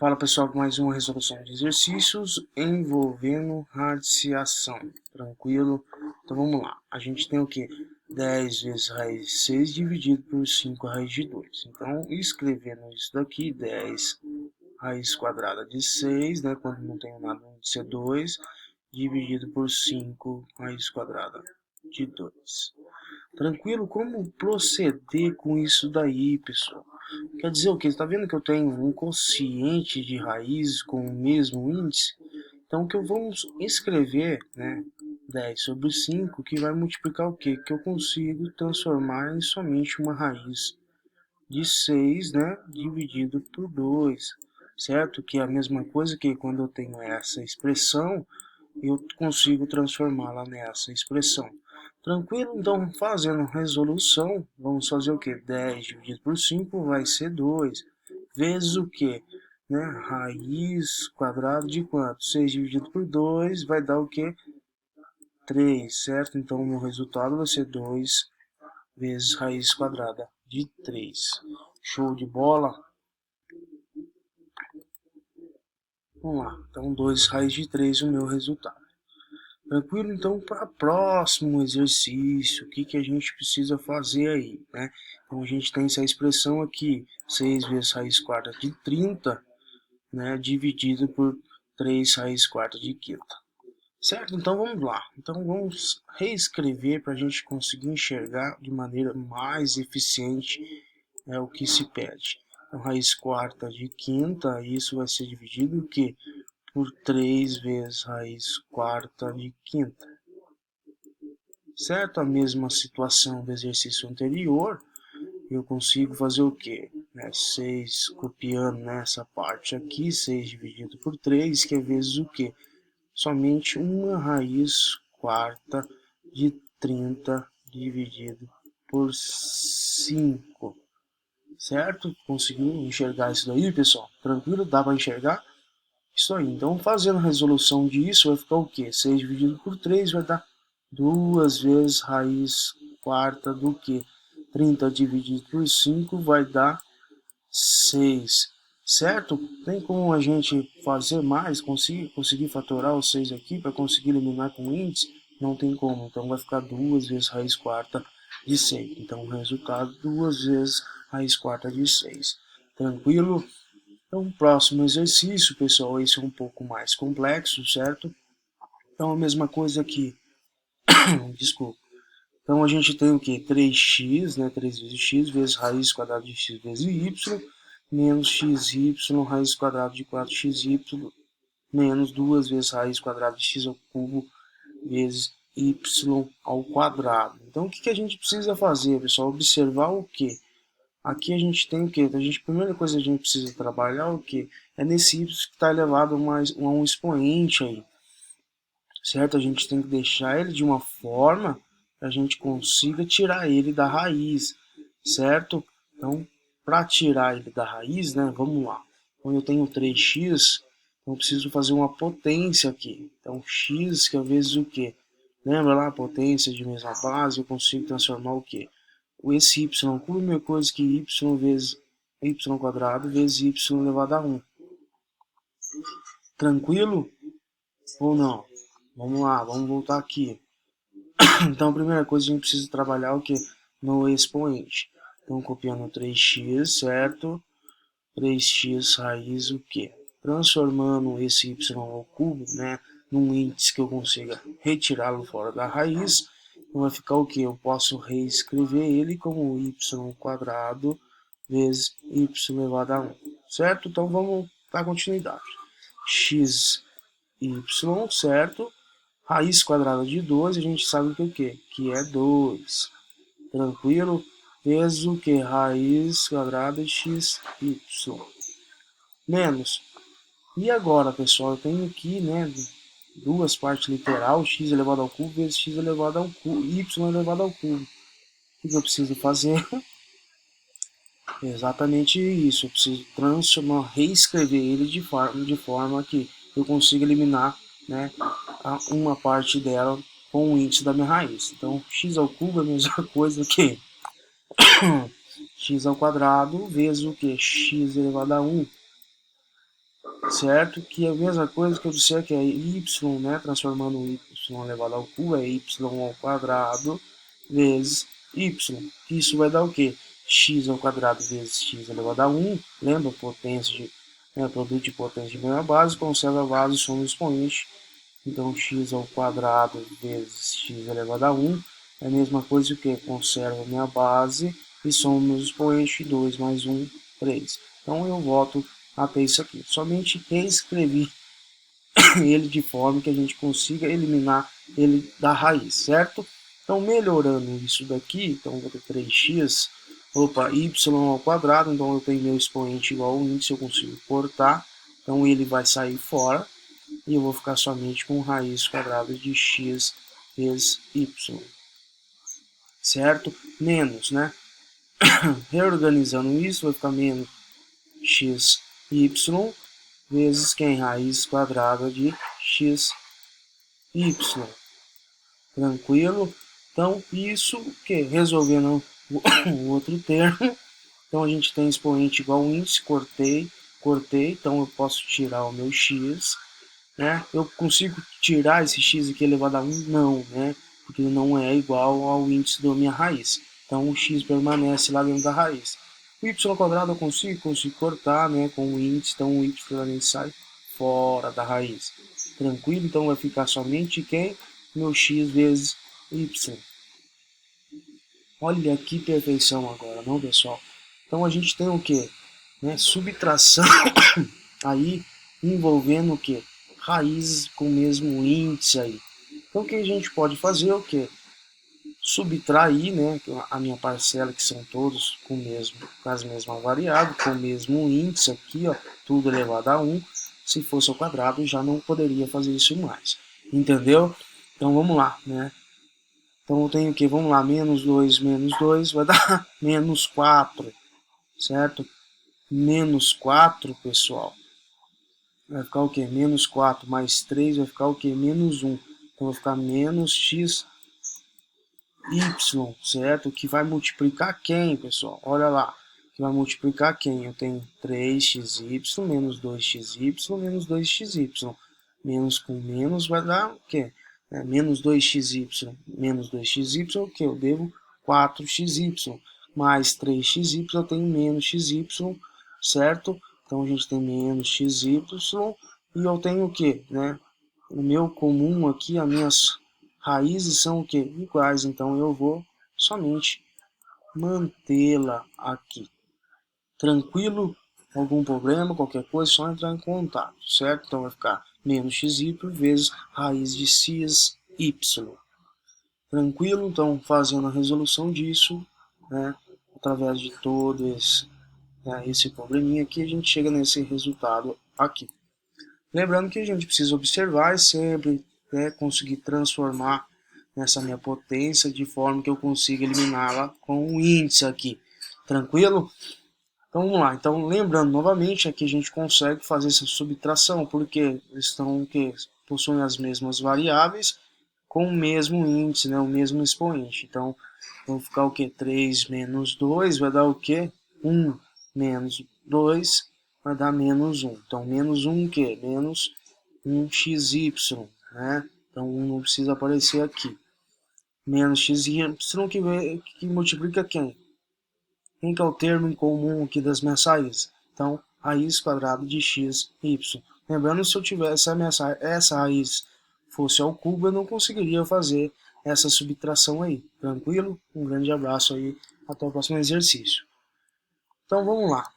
Fala pessoal, com mais uma resolução de exercícios envolvendo radiciação. Tranquilo? Então vamos lá. A gente tem o que? 10 vezes raiz de 6 dividido por 5 raiz de 2. Então, escrevendo isso daqui, 10 raiz quadrada de 6, né, quando não tem nada de ser 2, dividido por 5 raiz quadrada de 2. Tranquilo? Como proceder com isso daí, pessoal? Quer dizer o que? Está vendo que eu tenho um quociente de raiz com o mesmo índice? Então, o que eu vamos escrever, né, 10 sobre 5, que vai multiplicar o quê? Que eu consigo transformar em somente uma raiz de 6, né, dividido por 2, certo? Que é a mesma coisa que quando eu tenho essa expressão, eu consigo transformá-la nessa expressão. Tranquilo? Então, fazendo resolução, vamos fazer o que? 10 dividido por 5 vai ser 2, vezes o que? Né? Raiz quadrada de quanto? 6 dividido por 2 vai dar o que? 3, certo? Então, o meu resultado vai ser 2 vezes raiz quadrada de 3. Show de bola? Vamos lá. Então, 2 raiz de 3 o meu resultado. Tranquilo? Então, para o próximo exercício, o que a gente precisa fazer aí, né? Então, a gente tem essa expressão aqui, 6 vezes raiz quarta de 30, né, dividido por 3 raiz quarta de quinta. Certo? Então, vamos lá. Então, vamos reescrever para a gente conseguir enxergar de maneira mais eficiente o que se pede. Então, raiz quarta de quinta, isso vai ser dividido o quê? Por 3 vezes raiz quarta de quinta. Certo? A mesma situação do exercício anterior, eu consigo fazer o quê? 6 copiando nessa parte aqui, 6 dividido por 3, que é vezes o quê? Somente uma raiz quarta de 30 dividido por 5. Certo? Conseguiu enxergar isso daí, pessoal? Tranquilo? Dá para enxergar? Isso aí. Então, fazendo a resolução disso, vai ficar o quê? 6 dividido por 3 vai dar 2 vezes raiz quarta do que? 30 dividido por 5 vai dar 6. Certo? Tem como a gente fazer mais? Conseguir fatorar o 6 aqui para conseguir eliminar com índice? Não tem como. Então, vai ficar 2 vezes raiz quarta de 6. Então, o resultado, 2 vezes raiz quarta de 6. Tranquilo? Então, o próximo exercício, pessoal, esse é um pouco mais complexo, certo? Então, a mesma coisa aqui. Desculpa. Então, a gente tem o que? 3x, né? 3 vezes x, vezes raiz quadrada de x vezes y, menos xy, raiz quadrada de 4xy, menos 2 vezes raiz quadrada de x ao cubo, vezes y ao quadrado. Então, o que a gente precisa fazer, pessoal? Observar o que? Aqui a gente tem o que? A primeira coisa que a gente precisa trabalhar é o que? É nesse y que está elevado a um expoente aí, certo? A gente tem que deixar ele de uma forma que a gente consiga tirar ele da raiz, certo? Então, para tirar ele da raiz, né? Vamos lá. Quando eu tenho 3x, então eu preciso fazer uma potência aqui. Então, x que é vezes o que? Lembra lá a potência de mesma base? Eu consigo transformar o que? Esse y cubo é a mesma coisa que y vezes y quadrado vezes y elevado a 1. Tranquilo? Ou não? Vamos lá, vamos voltar aqui. Então, a primeira coisa a gente precisa trabalhar o que? No expoente. Então, copiando 3x, certo? 3x raiz o que? Transformando esse y ao cubo, né? Num índice que eu consiga retirá-lo fora da raiz. Então, vai ficar o que? Eu posso reescrever ele como y quadrado vezes y elevado a 1. Certo? Então, vamos dar continuidade. X, y, certo? Raiz quadrada de 2, a gente sabe que é o quê? Que é 2. Tranquilo? Vezes o que? Raiz quadrada de x, y. Menos. E agora, pessoal, eu tenho aqui, né, duas partes literal, x elevado ao cubo vezes x elevado ao cubo, y elevado ao cubo. O que eu preciso fazer? Exatamente isso. Eu preciso transformar, reescrever ele de forma que eu consiga eliminar, né, uma parte dela com o índice da minha raiz. Então, x ao cubo é a mesma coisa que x ao quadrado vezes o que? X elevado a 1. certo? Que é a mesma coisa que eu disser que é y, né? Transformando o y elevado ao cubo, é y ao quadrado vezes y. Isso vai dar o quê? X ao quadrado vezes x elevado a 1. Lembra? Potência de, produto de potência de ganho a base, conserva a base, soma o expoente. Então, x ao quadrado vezes x elevado a 1 é a mesma coisa que conserva minha base e soma meus expoentes, 2 mais 1, 3. Então, eu volto até isso aqui. Somente reescrevi ele de forma que a gente consiga eliminar ele da raiz, certo? Então, melhorando isso daqui, então vou ter 3x, y ao quadrado, então eu tenho meu expoente igual ao índice, eu consigo cortar, então ele vai sair fora, e eu vou ficar somente com raiz quadrada de x vezes y, certo? Menos, né? Reorganizando isso, vai ficar menos x, y, vezes quem? Raiz quadrada de x, y. Tranquilo? Então, isso que resolvendo o outro termo, então a gente tem expoente igual ao índice, cortei, então eu posso tirar o meu x, né? Eu consigo tirar esse x aqui elevado a 1? Não, né? Porque ele não é igual ao índice da minha raiz. Então o x permanece lá dentro da raiz. O y ao quadrado eu consigo cortar, né, com o índice, então o y sai fora da raiz. Tranquilo? Então vai ficar somente quem? Meu x vezes y. Olha que perfeição agora, não, pessoal? Então a gente tem o que? Né? Subtração aí envolvendo o que? Raízes com o mesmo índice aí. Então o que a gente pode fazer é o que? Subtrair, né, a minha parcela, que são todos com as mesmas variáveis, com o mesmo índice aqui, ó, tudo elevado a 1. Se fosse ao quadrado, já não poderia fazer isso mais. Entendeu? Então vamos lá, né? Então eu tenho que, vamos lá, menos 2 vai dar menos 4, certo? Menos 4, pessoal, vai ficar o que? Menos 4 mais 3 vai ficar o que? Menos 1. Então vai ficar menos x, y, certo? Que vai multiplicar quem, pessoal? Olha lá, que vai multiplicar quem? Eu tenho 3xy menos 2xy menos 2xy. Menos com menos vai dar o quê? Menos 2xy menos 2xy, o que? Eu devo 4xy. Mais 3xy, eu tenho menos xy, certo? Então a gente tem menos xy e eu tenho o que, né? O meu comum aqui, as minhas raízes são o que? Iguais, então eu vou somente mantê-la aqui. Tranquilo? Algum problema, qualquer coisa, só entrar em contato, certo? Então vai ficar menos xy vezes raiz de x, y. Tranquilo? Então, fazendo a resolução disso, né, através de todo esse probleminha aqui, a gente chega nesse resultado aqui. Lembrando que a gente precisa observar e sempre, né, conseguir transformar nessa minha potência de forma que eu consiga eliminá-la com o índice aqui. Tranquilo? Então vamos lá. Então lembrando novamente, aqui a gente consegue fazer essa subtração porque eles estão que possuem as mesmas variáveis com o mesmo índice, né, o mesmo expoente. Então vai ficar o que? 3 menos 2 vai dar o que? 1 menos 2 vai dar menos 1. Então, menos 1 o quê? Menos 1xy, né? Então, 1 não precisa aparecer aqui. Menos xy, que multiplica quem? Quem que é o termo em comum aqui das minhas raízes? Então, raiz quadrada de x, y. Lembrando, se eu tivesse essa raiz fosse ao cubo, eu não conseguiria fazer essa subtração aí. Tranquilo? Um grande abraço aí. Até o próximo exercício. Então, vamos lá.